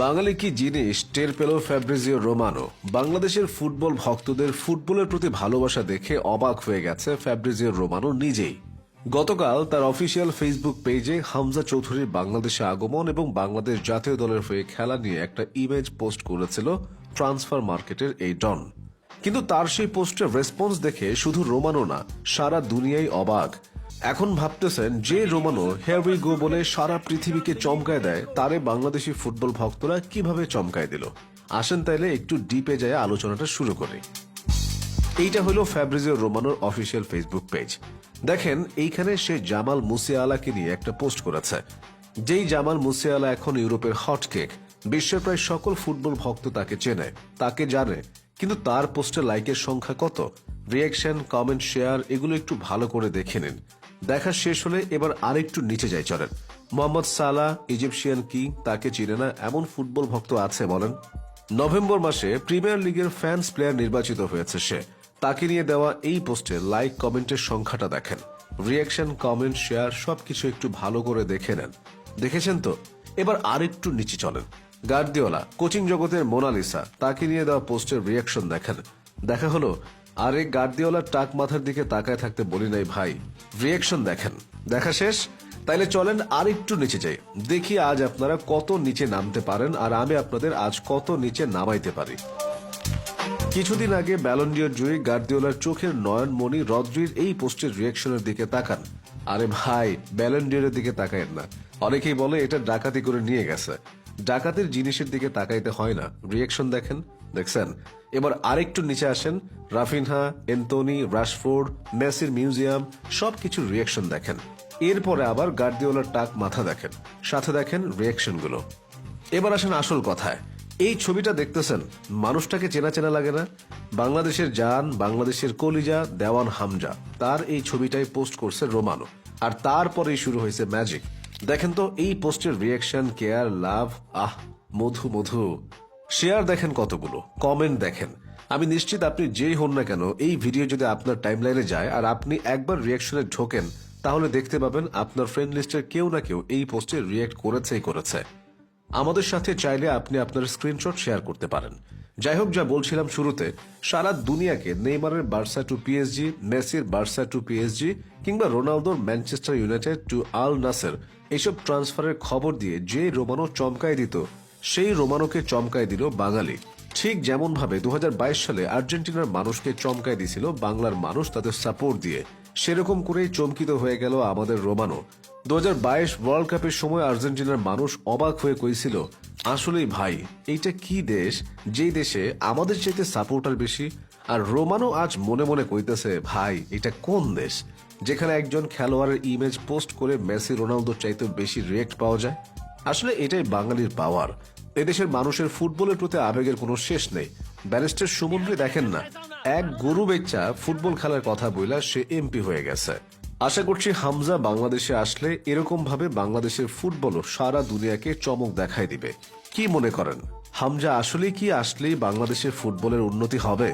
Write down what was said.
বাঙালি কি জিনিস টের পেল ফ্যাব্রিজিও রোমানো। বাংলাদেশের ফুটবল ভক্তদের ফুটবলের প্রতি ভালোবাসা দেখে অবাক হয়ে গেছে ফ্যাব্রিজিও রোমানো নিজেই। গতকাল তার অফিসিয়াল ফেসবুক পেজে হামজা চৌধুরীর বাংলাদেশে আগমন এবং বাংলাদেশ জাতীয় দলের হয়ে খেলা নিয়ে একটা ইমেজ পোস্ট করেছিল ট্রান্সফার মার্কেটের এই ডন। কিন্তু তার সেই পোস্টের রেসপন্স দেখে শুধু রোমানো না, সারা দুনিয়াই অবাক। এখন ভাবতেছেন যে রোমানো হিয়ার উই গো বলে সারা পৃথিবীকে চমকায় দেয়, তারে বাংলাদেশি ফুটবল ভক্তরা কিভাবে চমকায় দিল। আসেন তাইলে একটু ডিপে যায় আলোচনাটা শুরু করি। এইটা হলো ফ্যাব্রিজিও রোমানোর অফিসিয়াল ফেসবুক পেজ। দেখেন এইখানে সে জামাল মুসিয়ালাকে নিয়ে একটা পোস্ট করেছে। যেই জামাল মুসিয়ালা এখন ইউরোপের হটকেক, বিশ্বের প্রায় সকল ফুটবল ভক্ত তাকে চেনে, তাকে জানে। কিন্তু তার পোস্টে লাইকের সংখ্যা কত, রিয়াকশন, কমেন্ট, শেয়ার এগুলো একটু ভালো করে দেখে নিন। দেখা শেষ হলে এবার আরেকটু নিচে যাই চলেন। মোহাম্মদ সালাহ ইজিপশিয়ান কি, তাকে চিনে না এমন ফুটবল ভক্ত আছে বলেন? নভেম্বর মাসে প্রিমিয়ার লিগের ফ্যান্স প্লেয়ার নির্বাচিত হয়েছে সে। তাকে নিয়ে দেওয়া এই পোস্টে লাইক কমেন্টের সংখ্যাটা দেখেন, রিয়াকশন, কমেন্ট, শেয়ার সবকিছু একটু ভালো করে দেখে নেন। দেখেছেন তো? এবার আরেকটু নিচে চলেন। গার্দিওলা, কোচিং জগতের মোনালিসা, তাকে নিয়ে দেওয়া পোস্টের রিয়াকশন দেখেন। দেখা হলো, আরে গার্দিওলার টাক মাথার দিকে তাকায় থাকতে বলি নাই ভাই, রিয়াকশন দেখেন। দেখা শেষ? তাইলে চলেন আর একটু নিচে যাই, দেখি আজ আপনারা কত নিচে নামতে পারেন আর আমি আপনাদের আজ কত নিচে নামাইতে পারি। কিছুদিন আগে ব্যালন ডি'র জয়ী গার্দিওলার চোখের নয়নমণি রদ্রির এই পোস্টের রিয়াকশনের দিকে তাকান। আরে ভাই, ব্যালন ডি'র দিকে তাকায়েন না। অনেকেই বলে এটা ডাকাতি করে নিয়ে গেছে। ডাকাতের জিনিসের দিকে তাকাইতে হয় না, রিয়াকশন দেখেন। দেখছেন? এবার আরেকটু নিচে আসেন। রাফিনহা, এন্টোনি, রাশফোর্ড, মেসির মিউজিয়াম সবকিছুর রিয়াকশন দেখেন। এরপরে আবার গার্দিওলার টাক মাথা দেখেন, সাথে দেখেন রিয়াকশনগুলো। এবার আসেন আসল কথায়। এই ছবিটা দেখতেছেন, মানুষটাকে চেনা চেনা লাগে না? বাংলাদেশের জান, বাংলাদেশের কলিজা, দেওয়ান হামজা, তার এই ছবিটাই পোস্ট করছে রোমানো। আর তারপরেই শুরু হয়েছে ম্যাজিক। দেখেন তো এই পোস্টের রিয়াকশন, কেয়ার, লাভ, মধু মধু। শেয়ার দেখেন কতগুলো, কমেন্ট দেখেন। আমি নিশ্চিত আপনি যেই হন না কেন, এই ভিডিও যদি আপনার টাইমলাইনে যায় আর আপনি একবার রিয়াকশনে ঢোকেন, তাহলে দেখতে পাবেন আপনার ফ্রেন্ড লিস্টের কেউ না কেউ এই পোস্টে রিয়াক্ট করেছে। আমাদের সাথে চাইলে আপনি আপনার স্ক্রিনশট শেয়ার করতে পারেন। যাই হোক, যা বলছিলাম শুরুতে, সারা দুনিয়াকে নেইমারের বার্সা টু পিএসজি, মেসির বার্সা টু পিএসজি কিংবা রোনালদোর ম্যানচেস্টার ইউনাইটেড টু আল নাসের এইসব ট্রান্সফারের খবর দিয়ে যে রোমানো চমকায় দিত, সেই রোমানোকে চমকায় দিল বাঙালি। ঠিক যেমন ভাবে 2022 সালে আর্জেন্টিনার মানুষকে চমকায় দিছিল বাংলার মানুষ তাদের সাপোর্ট দিয়ে, সেরকম করেই চমকিত হয়ে গেল আমাদের রোমানো। 2022 ওয়ার্ল্ড কাপের সময় আর্জেন্টিনার মানুষ অবাক হয়ে কইছিল, আসলেই ভাই এইটা কি দেশ, যেই দেশে আমাদের চাইতে সাপোর্টার বেশি। আর রোমানো আজ মনে মনে কইতেছে, ভাই এটা কোন দেশ যেখানে একজন খেলোয়াড়ের ইমেজ পোস্ট করে মেসি, রোনালদোর চাইতে বেশি রিয়েক্ট পাওয়া যায়। আসলে এটাই বাঙালির পাওয়ার। এদেশের মানুষের ফুটবলের প্রতি আবেগের কোনো শেষ নেই। ব্যারিস্টার সুমনকে দেখেন না, এক গরু বেচ্চা ফুটবল খেলার কথা বইলা সে এমপি হয়ে গেছে। আশা করছি হামজা বাংলাদেশে আসলে এরকম ভাবে বাংলাদেশের ফুটবলও সারা দুনিয়াকে চমক দেখায় দিবে। কি মনে করেন, হামজা আসলেই কি আসলেই বাংলাদেশের ফুটবলের উন্নতি হবে?